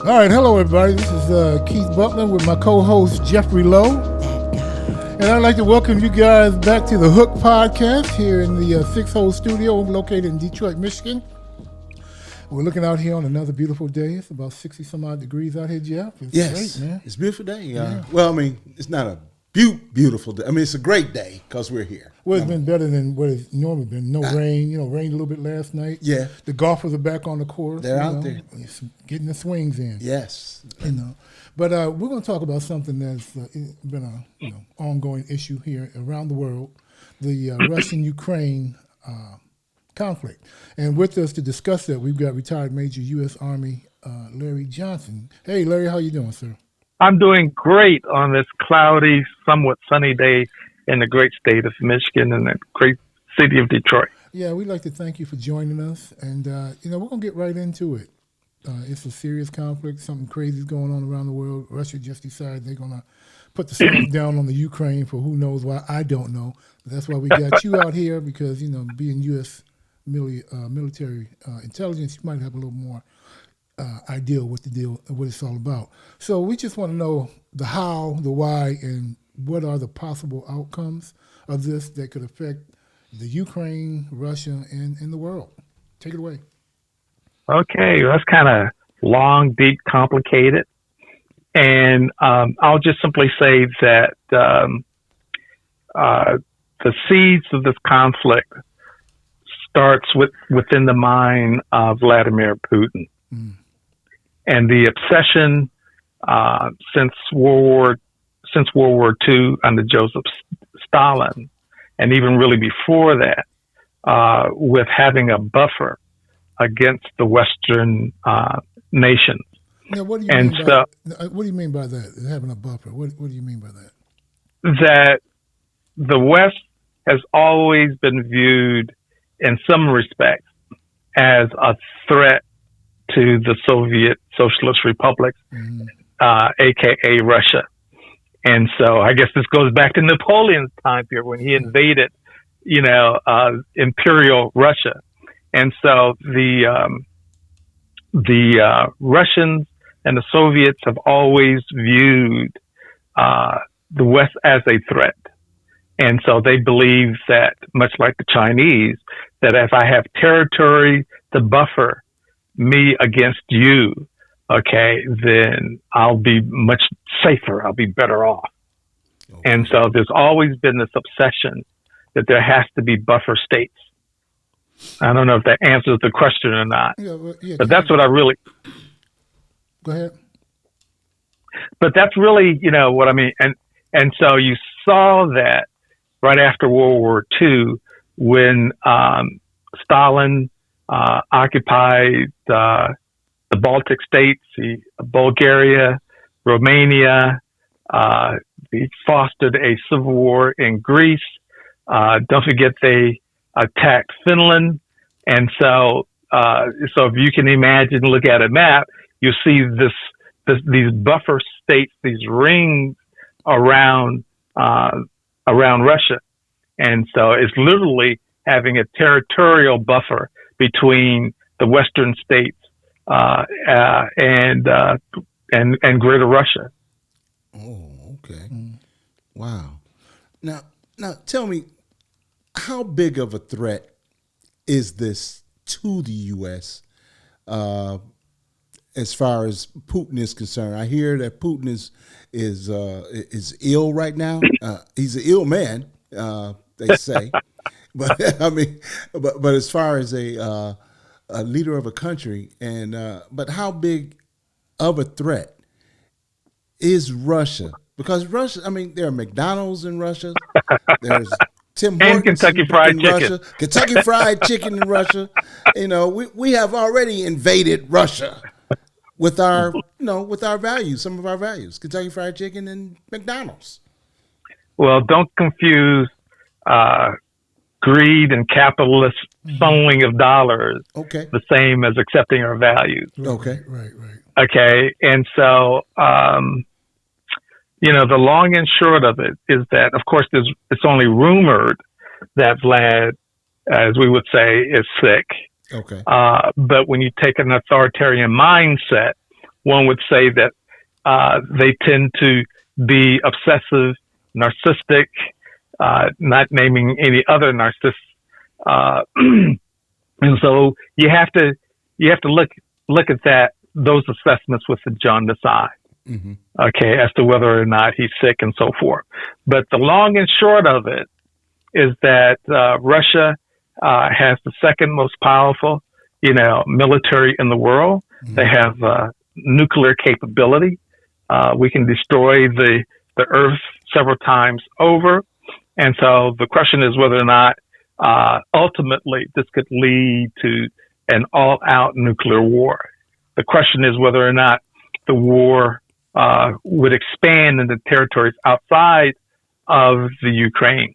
All right, hello everybody. This is Keith Butler with my co-host Jeffrey Lowe. And I'd like to welcome you guys back to the Hook Podcast here in the Six-Hole Studio located in Detroit, Michigan. We're looking out here on another beautiful day. It's about 60 some odd degrees out here, Jeff. It's great, man. It's a beautiful day. Yeah. Well, I mean, it's not a beautiful day. I mean, it's a great day because we're here. Well, it's been better than what it's normally been. No rain. Rained a little bit last night. Yeah. The golfers are back on the course. They're out there. Getting the swings in. Yes. But we're going to talk about something that's been a ongoing issue here around the world, the Russian-Ukraine conflict. And with us to discuss that, we've got retired Major U.S. Army Larry Johnson. Hey, Larry, how you doing, sir? I'm doing great on this cloudy, somewhat sunny day in the great state of Michigan and the great city of Detroit. Yeah, we'd like to thank you for joining us. And, we're going to get right into it. It's a serious conflict. Something crazy is going on around the world. Russia just decided they're going to put the smack down on the Ukraine for who knows why. I don't know. But that's why we got you out here because, being U.S. military intelligence, you might have a little more idea what it's all about. So we just want to know the how, the why, and what are the possible outcomes of this that could affect the Ukraine, Russia, and the world. Take it away. Okay, that's kind of long, deep, complicated. And I'll just simply say that the seeds of this conflict starts within the mind of Vladimir Putin. Mm. And the obsession since World War II under Joseph Stalin, and even really before that, with having a buffer against the Western nations. Now, what do you mean by that? Having a buffer. What do you mean by that? That the West has always been viewed, in some respects, as a threat to the Soviet Socialist Republics, aka Russia. And so I guess this goes back to Napoleon's time period when he invaded, imperial Russia. And so the Russians and the Soviets have always viewed the West as a threat. And so they believe that, much like the Chinese, that if I have territory to buffer me against you, okay, then I'll be much safer. I'll be better off. Okay. And so there's always been this obsession that there has to be buffer states. I don't know if that answers the question or not, but that's what I really... Go ahead. But that's really, what I mean. And so you saw that right after World War II when Stalin occupied the Baltic states, Bulgaria, Romania. He fostered a civil war in Greece. Don't forget they attacked Finland. And so if you can imagine, look at a map, you see these buffer states, these rings around Russia. And so it's literally having a territorial buffer between the Western states and Greater Russia. Oh, okay. Wow. Now tell me, how big of a threat is this to the U.S. As far as Putin is concerned? I hear that Putin is ill right now. He's an ill man, they say. But I mean, but as far as a leader of a country, but how big of a threat is Russia? Because Russia, I mean, there are McDonald's in Russia. There's Tim Hortons and Kentucky Fried Chicken. Russia, Kentucky Fried Chicken in Russia. We have already invaded Russia with our values, some of our values, Kentucky Fried Chicken and McDonald's. Well, don't confuse greed and capitalist funneling of dollars the same as accepting our values. Okay. Right. Okay. And so, the long and short of it is that, of course, it's only rumored that Vlad, as we would say, is sick. Okay. But when you take an authoritarian mindset, one would say that they tend to be obsessive, narcissistic, not naming any other narcissists. And so you have to look at those assessments with the jaundiced eye, okay, as to whether or not he's sick and so forth. But the long and short of it is that Russia has the second most powerful, military in the world. They have nuclear capability. We can destroy the Earth several times over. And so the question is whether or not ultimately this could lead to an all-out nuclear war. The question is whether or not the war would expand into territories outside of the Ukraine.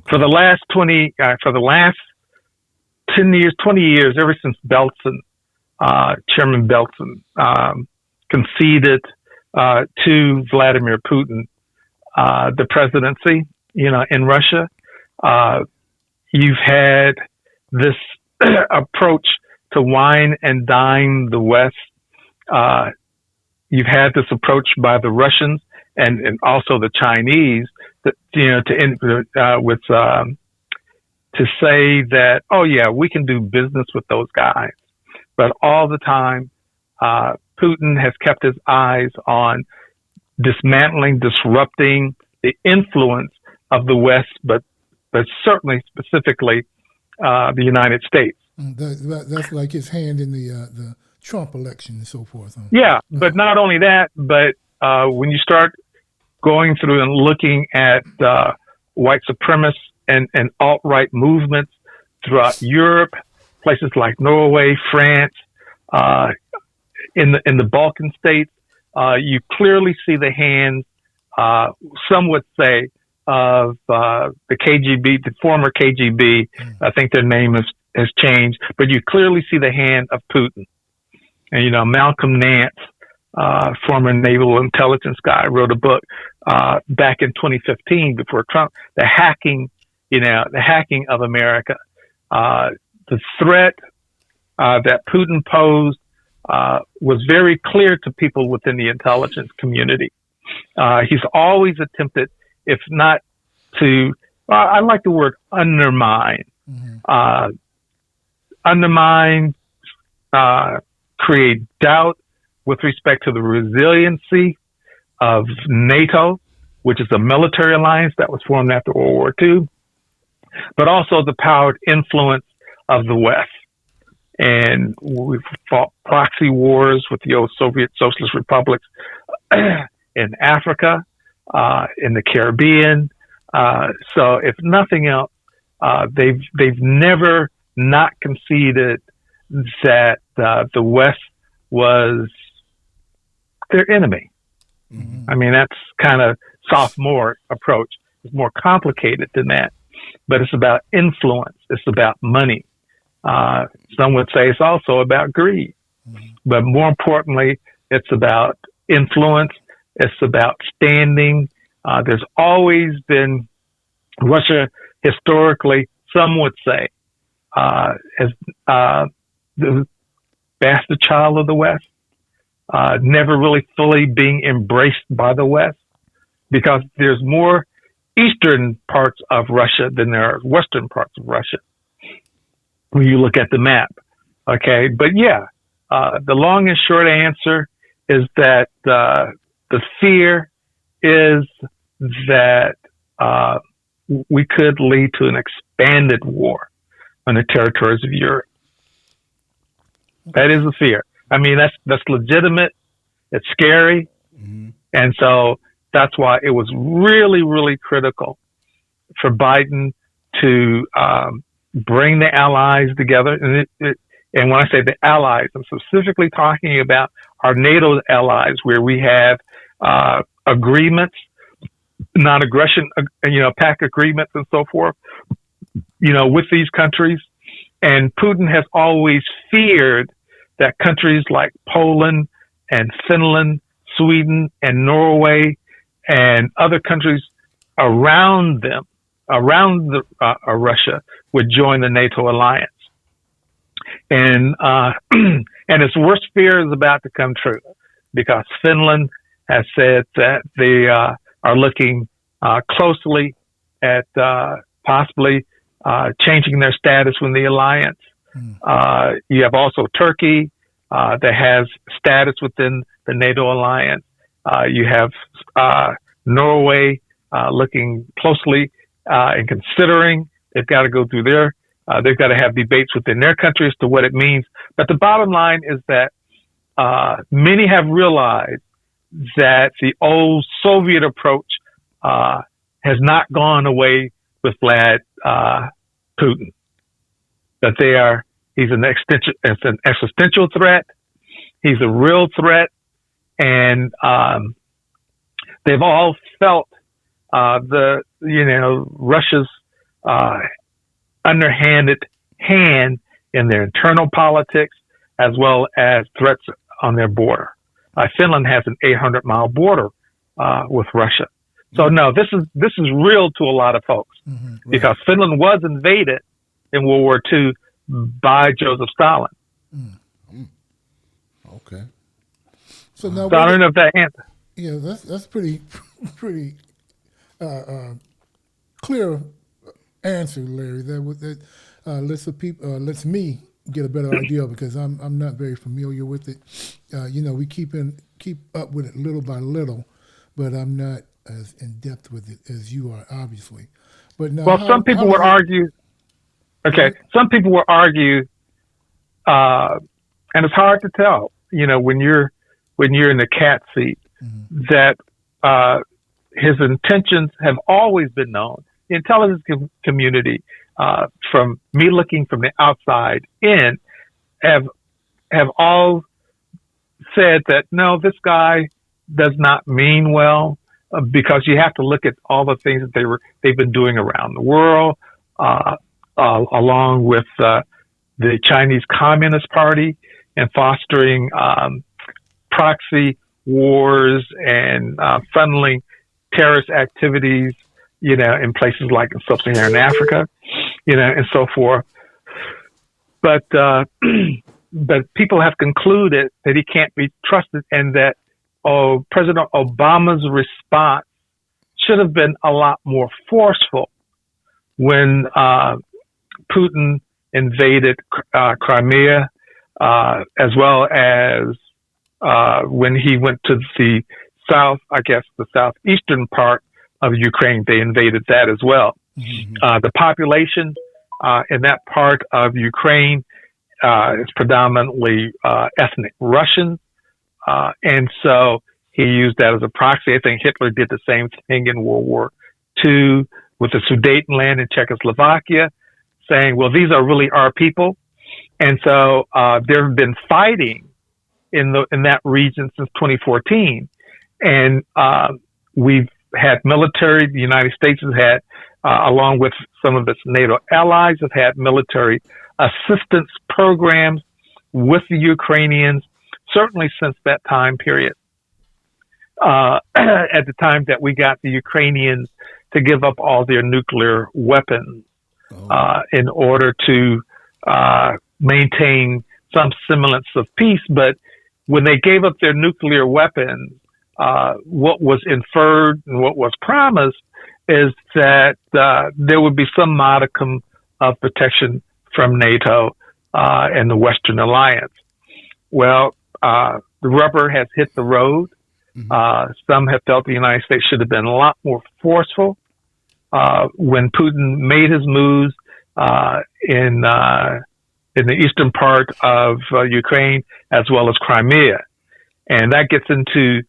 For the last 10 years, 20 years, ever since Chairman Beltsin conceded to Vladimir Putin the presidency, in Russia, you've had this approach to wine and dine the West. You've had this approach by the Russians and also the Chinese to say that, oh yeah, we can do business with those guys. But all the time, Putin has kept his eyes on dismantling, disrupting the influence of the West, but certainly specifically the United States. That's like his hand in the Trump election and so forth. Huh? Yeah, but not only that, but when you start going through and looking at white supremacist and alt-right movements throughout Europe, places like Norway, France, in the Balkan states, you clearly see the hands, some would say, of the KGB, the former KGB. I think their name has changed, but you clearly see the hand of Putin. And, Malcolm Nance, former naval intelligence guy, wrote a book back in 2015 before Trump, the hacking of America. The threat that Putin posed was very clear to people within the intelligence community. He's always attempted, if not to, I like the word undermine, create doubt with respect to the resiliency of NATO, which is a military alliance that was formed after World War II, but also the powered influence of the West. And we've fought proxy wars with the old Soviet socialist republics in Africa, in the Caribbean. So if nothing else, they've never not conceded that the West was their enemy. I mean, that's kind of sophomore approach. It's more complicated than that, but it's about influence. It's about money. Some would say it's also about greed, but more importantly, it's about influence. It's about standing. There's always been Russia historically, some would say, as the bastard child of the West, never really fully being embraced by the West, because there's more eastern parts of Russia than there are western parts of Russia when you look at the map. Okay, but yeah, the long and short answer is that the fear is that we could lead to an expanded war on the territories of Europe. That is a fear. I mean, that's legitimate. It's scary. And so that's why it was really, really critical for Biden to bring the allies together. And when I say the allies, I'm specifically talking about our NATO allies, where we have agreements, non-aggression, pact agreements and so forth, with these countries. And Putin has always feared that countries like Poland and Finland, Sweden and Norway and other countries around Russia would join the NATO alliance. And And its worst fear is about to come true, because Finland has said that they are looking closely at possibly changing their status within the alliance. You have also Turkey that has status within the NATO alliance. You have Norway looking closely and considering. They've got to go through they've got to have debates within their country as to what it means. But the bottom line is that many have realized that the old Soviet approach has not gone away with Vlad Putin. That he's an existential threat. He's a real threat, and they've all felt Russia's underhanded hand in their internal politics, as well as threats on their border. Finland has an 800-mile border with Russia. So no, this is real to a lot of folks, because Finland was invaded in World War II by Joseph Stalin. Okay. So now, I don't know if that answers. Yeah, that's pretty clear answer, Larry. That lets me get a better idea, because I'm not very familiar with it. We keep up with it little by little, but I'm not as in depth with it as you are, obviously. But now, some people would argue. Okay, some people will argue, and it's hard to tell. When you're in the cat seat, that his intentions have always been known. The intelligence community, from me looking from the outside in, have all said that no, this guy does not mean well, because you have to look at all the things that they've been doing around the world, along with the Chinese Communist Party, and fostering proxy wars and funneling terrorist activities, in places like in sub-Saharan Africa, and so forth. But people have concluded that he can't be trusted, and that President Obama's response should have been a lot more forceful when Putin invaded Crimea, as well as when he went to the southeastern part of Ukraine. They invaded that as well. The population in that part of Ukraine is predominantly ethnic Russian, and so he used that as a proxy. I think Hitler did the same thing in World War II with the Sudetenland in Czechoslovakia, saying, well, these are really our people. And so there have been fighting in that region since 2014. And we've had military, the United States has had, along with some of its NATO allies, have had military assistance programs with the Ukrainians, certainly since that time period. At the time that we got the Ukrainians to give up all their nuclear weapons in order to maintain some semblance of peace. But when they gave up their nuclear weapons, what was inferred and what was promised is that there would be some modicum of protection from NATO and the Western Alliance. Well, the rubber has hit the road. Some have felt the United States should have been a lot more forceful when Putin made his moves in the eastern part of Ukraine, as well as Crimea, and that gets into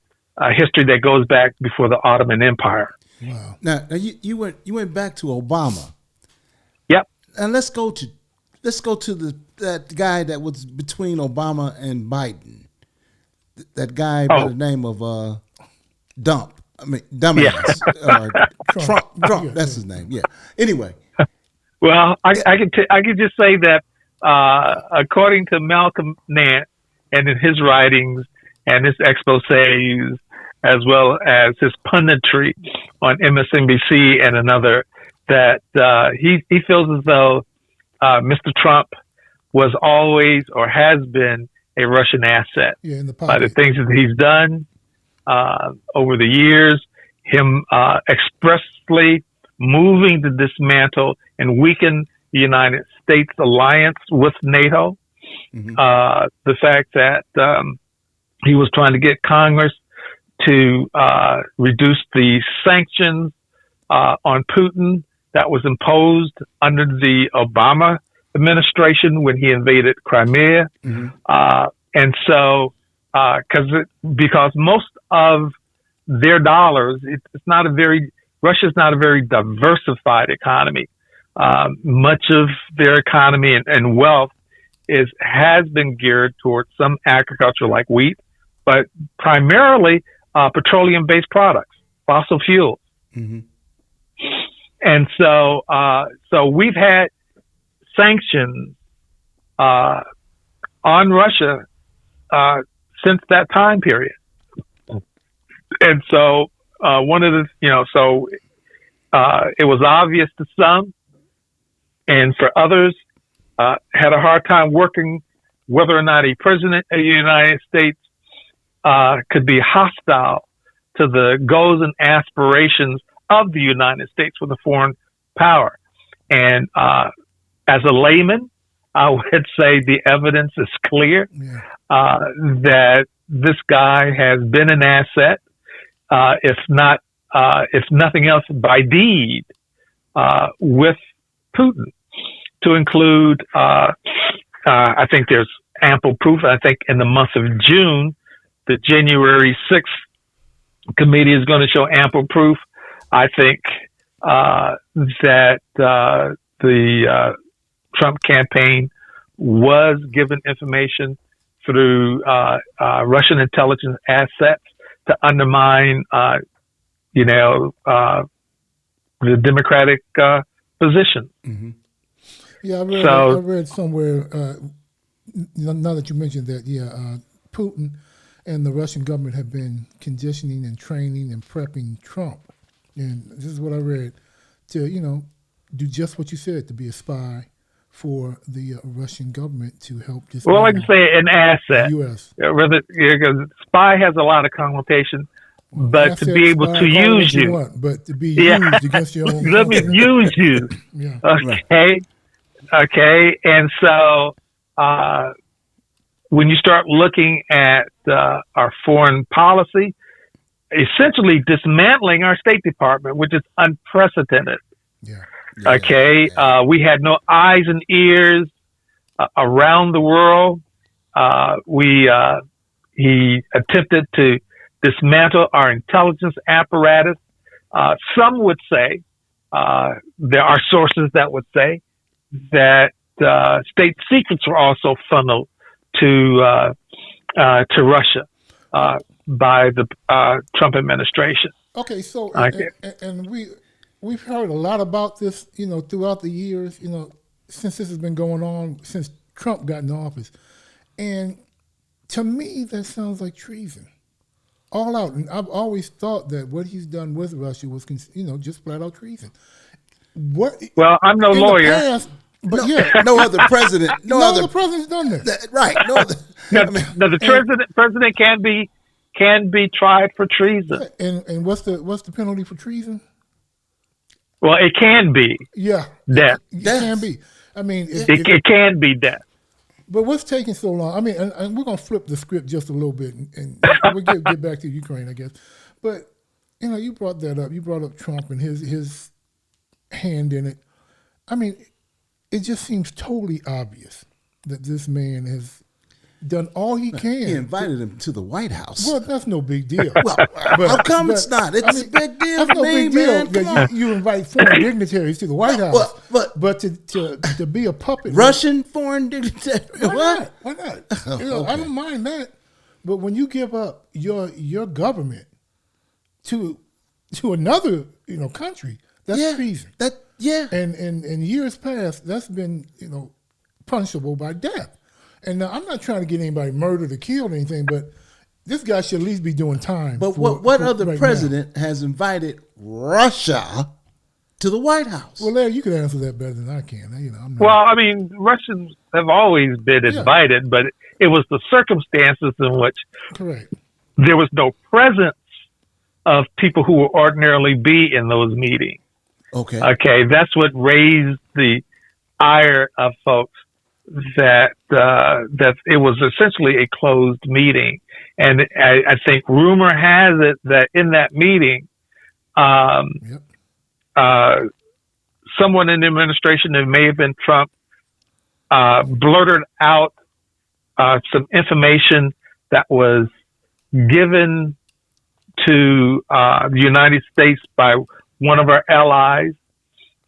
history that goes back before the Ottoman Empire. Wow. Now you went back to Obama. Yep. And let's go to that guy that was between Obama and Biden. That guy by the name of Dumbass. Yeah. Trump. That's his name. Yeah. Anyway. Well, I could just say that according to Malcolm Nance and in his writings and his exposés, as well as his punditry on MSNBC and another, that he feels as though Mr. Trump was always or has been a Russian asset in the by the pocket. things that he's done over the years, him expressly moving to dismantle and weaken the United States alliance with NATO, the fact that he was trying to get Congress to reduce the sanctions on Putin that was imposed under the Obama administration when he invaded Crimea. And so, because most of their dollars, Russia's not a very diversified economy. Much of their economy and wealth has been geared towards some agriculture like wheat, but primarily petroleum-based products, fossil fuels. And so, we've had sanctions on Russia since that time period. And so, it was obvious to some, and for others, had a hard time working whether or not a president of the United States could be hostile to the goals and aspirations of the United States with a foreign power. And as a layman, I would say the evidence is clear that this guy has been an asset, if nothing else, by deed, with Putin. To include, I think there's ample proof. I think in the month of June, the January 6th committee is going to show ample proof. I think that the Trump campaign was given information through Russian intelligence assets to undermine, the Democratic position. Yeah, I read somewhere, now that you mentioned that, Putin and the Russian government have been conditioning and training and prepping Trump. And this is what I read, to, do just what you said, to be a spy for the Russian government to help this. Well, like I say, an asset. U.S. Because spy has a lot of connotation, but asset, to be able spy, to use you. But to be used against your own Let me use you. Okay. And so when you start looking at our foreign policy, essentially dismantling our State Department, which is unprecedented. We had no eyes and ears around the world. He attempted to dismantle our intelligence apparatus. Some would say, there are sources that would say that state secrets were also funneled to Russia by the Trump administration. Okay, so and we've heard a lot about this, throughout the years, since this has been going on, since Trump got in office, and to me that sounds like treason, all out. And I've always thought that what he's done with Russia was, just flat out treason. Well, I'm no lawyer. Past, but no other president, no other president's done this. Right. No other. The president can be tried for treason. And what's the penalty for treason? Well, it can be. Yeah. Death. It can be. I mean, it can be death. But what's taking so long? I mean, and we're gonna flip the script just a little bit, and we'll get back to Ukraine, I guess. But you brought that up. You brought up Trump and his hand in it. I mean, it just seems totally obvious that this man has done all he can. He invited him to the White House. Well, that's no big deal. Well, how come it's not? It's a big deal. That's no big deal. Man. Come on. You invite foreign dignitaries to the White House, but to be a puppet. Russian foreign dignitary. Why not? Okay. I don't mind that. But when you give up your government to another country, that's treason. And in years past, that's been punishable by death. And now, I'm not trying to get anybody murdered or killed or anything, but this guy should at least be doing time. But what other president has invited Russia to the White House? Well, Larry, you can answer that better than I can. You know, I'm not. Well, I mean, Russians have always been invited, but it was the circumstances in which Correct. there was no presence of people who would ordinarily be in those meetings. Okay. Okay, that's what raised the ire of folks that it was essentially a closed meeting. And I think rumor has it that in that meeting, someone in the administration, it may have been Trump, blurted out some information that was given to the United States by one of our allies,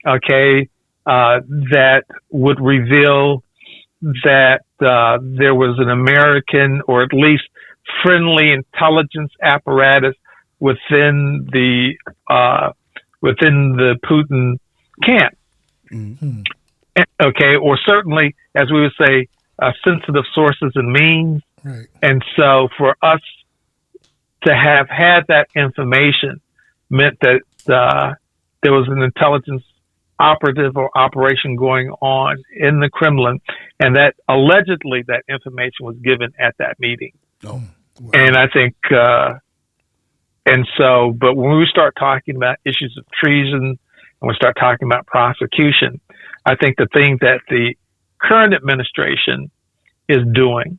okay, that would reveal that there was an American or at least friendly intelligence apparatus within the Putin camp. Mm-hmm. Okay, or certainly, as we would say, sensitive sources and means. Right. And so for us to have had that information meant that there was an intelligence operative or operation going on in the Kremlin, and that allegedly that information was given at that meeting. Oh, wow. And I think, but when we start talking about issues of treason and we start talking about prosecution, I think the thing that the current administration is doing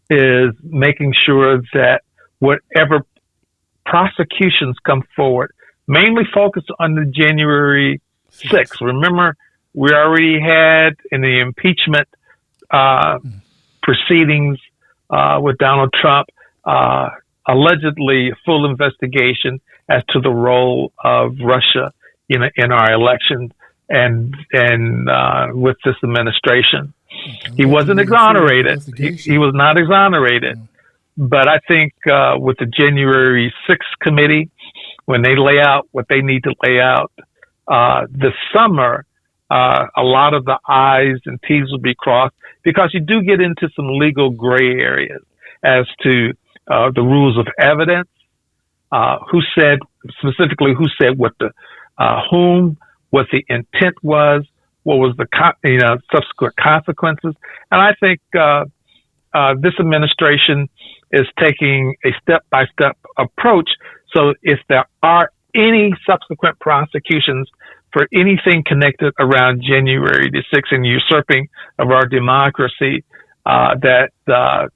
is making sure that whatever prosecutions come forward, mainly focused on the January 6th. Remember, we already had in the impeachment proceedings with Donald Trump, allegedly a full investigation as to the role of Russia in our election and with this administration. He wasn't exonerated. He was not exonerated. But I think with the January 6th committee, when they lay out what they need to lay out this summer, a lot of the I's and T's will be crossed, because you do get into some legal gray areas as to the rules of evidence, who said what the whom, what the intent was, what was the subsequent consequences. And I think this administration is taking a step-by-step approach. So if there are any subsequent prosecutions for anything connected around January the 6th and usurping of our democracy, that the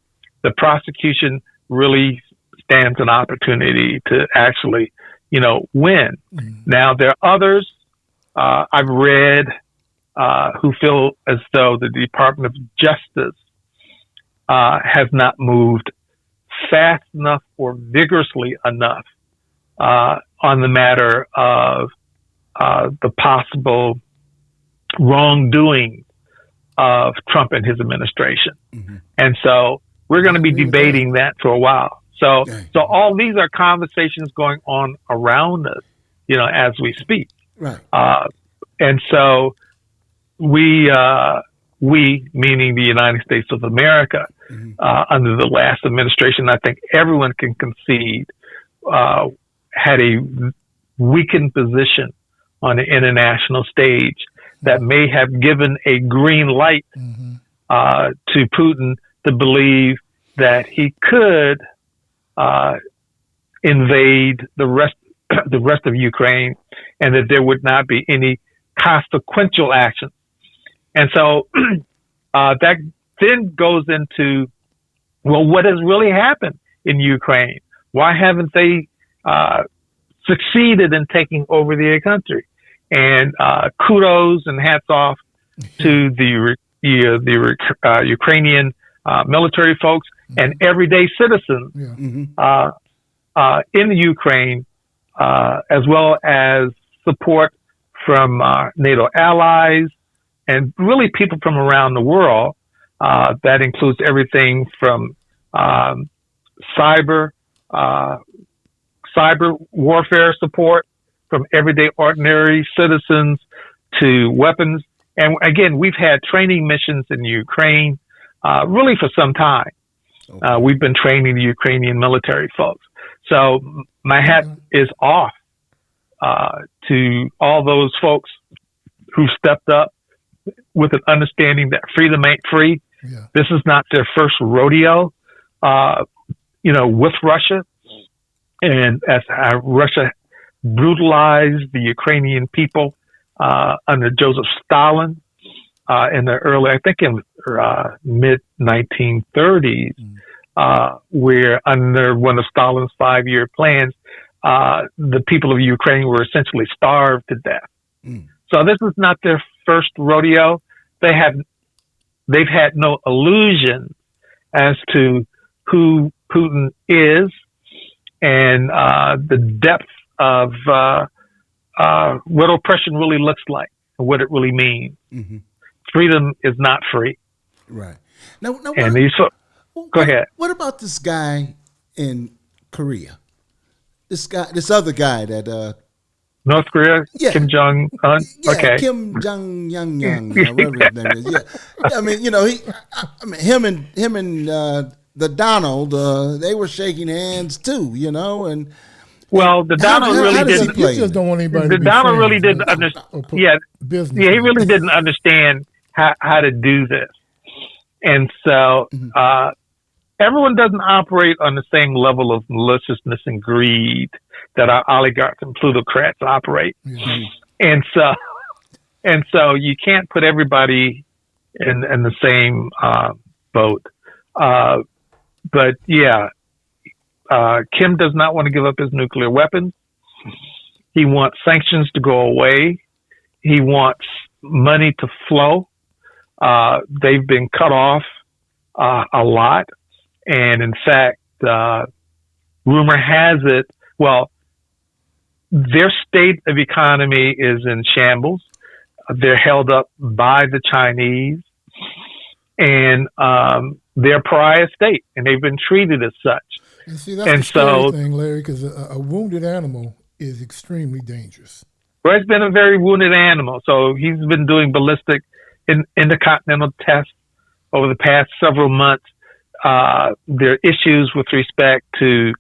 prosecution really stands an opportunity to actually, win. Mm-hmm. Now, there are others I've read who feel as though the Department of Justice has not moved fast enough or vigorously enough on the matter of the possible wrongdoing of Trump and his administration. Mm-hmm. And so we're going to be debating that for a while. So all these are conversations going on around us, as we speak. Right. And so we, meaning the United States of America, mm-hmm. Under the last administration, I think everyone can concede, had a weakened position on the international stage that may have given a green light mm-hmm. To Putin to believe that he could invade the rest of Ukraine, and that there would not be any consequential action. And so that then goes into, well, what has really happened in Ukraine? Why haven't they succeeded in taking over their country? And kudos and hats off to the Ukrainian military folks and everyday citizens in the Ukraine, as well as support from NATO allies and really people from around the world. That includes everything from cyber warfare support from everyday ordinary citizens to weapons. And again, we've had training missions in Ukraine really for some time. Okay. We've been training the Ukrainian military folks. So my hat is off to all those folks who stepped up with an understanding that freedom ain't free. Yeah. This is not their first rodeo, with Russia. And as Russia brutalized the Ukrainian people under Joseph Stalin in the early, I think in mid 1930s, where under one of Stalin's 5-year plans, the people of Ukraine were essentially starved to death. So this is not their first rodeo. They've had no illusion as to who Putin is and the depth of what oppression really looks like and what it really means. Mm-hmm. Freedom is not free. Right. Now and go ahead. What about this guy in Korea? This other guy that North Korea, yeah. Kim Jong Un. Yeah, okay. Kim Jong whatever his name is. Yeah, I mean, him and the Donald, they were shaking hands too, and the Donald really didn't. You just don't want anybody. The Donald really didn't understand. Yeah, business. Yeah, he really didn't understand how to do this, and so everyone doesn't operate on the same level of maliciousness and greed that our oligarchs and plutocrats operate. Mm-hmm. And so you can't put everybody in the same boat. But yeah, Kim does not want to give up his nuclear weapons. He wants sanctions to go away. He wants money to flow. They've been cut off a lot. And in fact, rumor has it, their state of economy is in shambles. They're held up by the Chinese, and they're a pariah state, and they've been treated as such. And see, that's the scary thing, Larry, because a wounded animal is extremely dangerous. Well, it's been a very wounded animal. So he's been doing ballistic intercontinental tests over the past several months. There are issues with respect to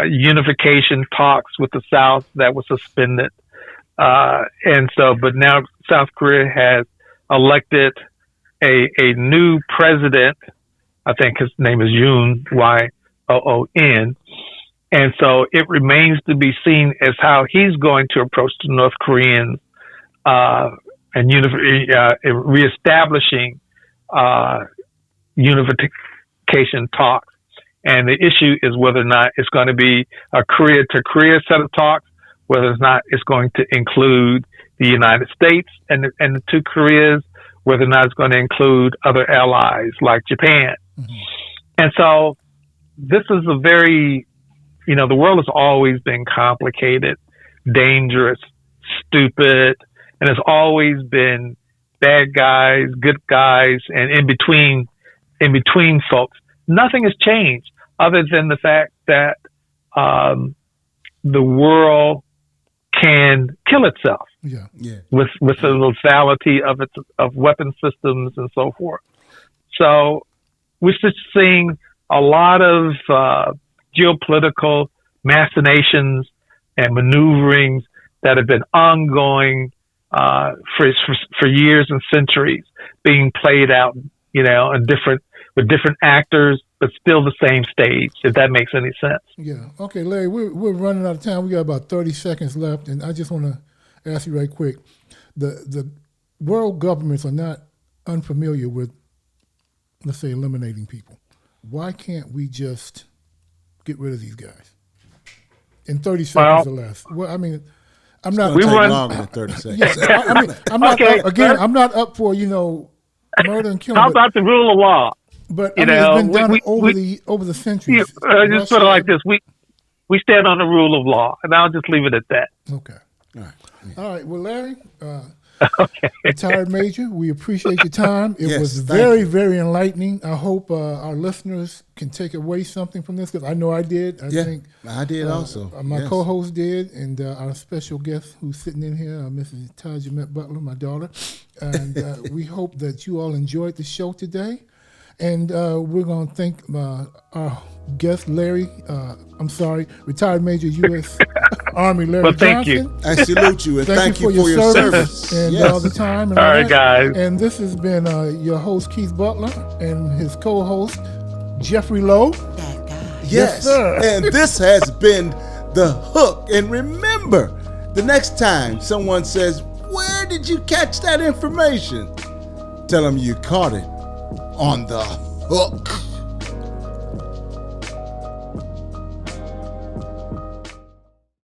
unification talks with the South that was suspended. But now South Korea has elected a new president. I think his name is Yoon, Y-O-O-N. And so it remains to be seen as how he's going to approach the North Koreans and reestablishing unification talks. And the issue is whether or not it's going to be a Korea to Korea set of talks, whether or not it's going to include the United States and the two Koreas, whether or not it's going to include other allies like Japan. Mm-hmm. And so this is a very, the world has always been complicated, dangerous, stupid, and it's always been bad guys, good guys, and in between folks. Nothing has changed other than the fact that the world can kill itself with the lethality of weapon systems and so forth. So we're just seeing a lot of geopolitical machinations and maneuverings that have been ongoing for years and centuries, being played out, with different actors, but still the same stage, if that makes any sense. Yeah. Okay, Larry, we're running out of time. We got about 30 seconds left, and I just want to ask you right quick. The world governments are not unfamiliar with, let's say, eliminating people. Why can't we just get rid of these guys in 30 seconds or less? Well, I mean, I'm not. We run longer than 30 seconds. Yeah, I'm not. Okay, I'm not up for murder and killing. How about the rule of law? But it's been done over the centuries. Just put it like this: we stand on the rule of law, and I'll just leave it at that. Okay. All right. Well, Larry, retired major, we appreciate your time. It was very, very enlightening. I hope our listeners can take away something from this, because I know I did. I think I did also. My co-host did, and our special guest who's sitting in here, Mrs. Tajamet Butler, my daughter. And we hope that you all enjoyed the show today. And we're going to thank our guest, Larry. Retired Major U.S. Army Larry Well, thank Johnson. you. I salute you and thank you for your service. and Yes. all the time. And All right, guys. And this has been your host, Keith Butler, and his co-host, Jeffrey Lowe. That guy. Yes, sir. And this has been The Hook. And remember, the next time someone says, "Where did you catch that information?" Tell them you caught it on The Hook.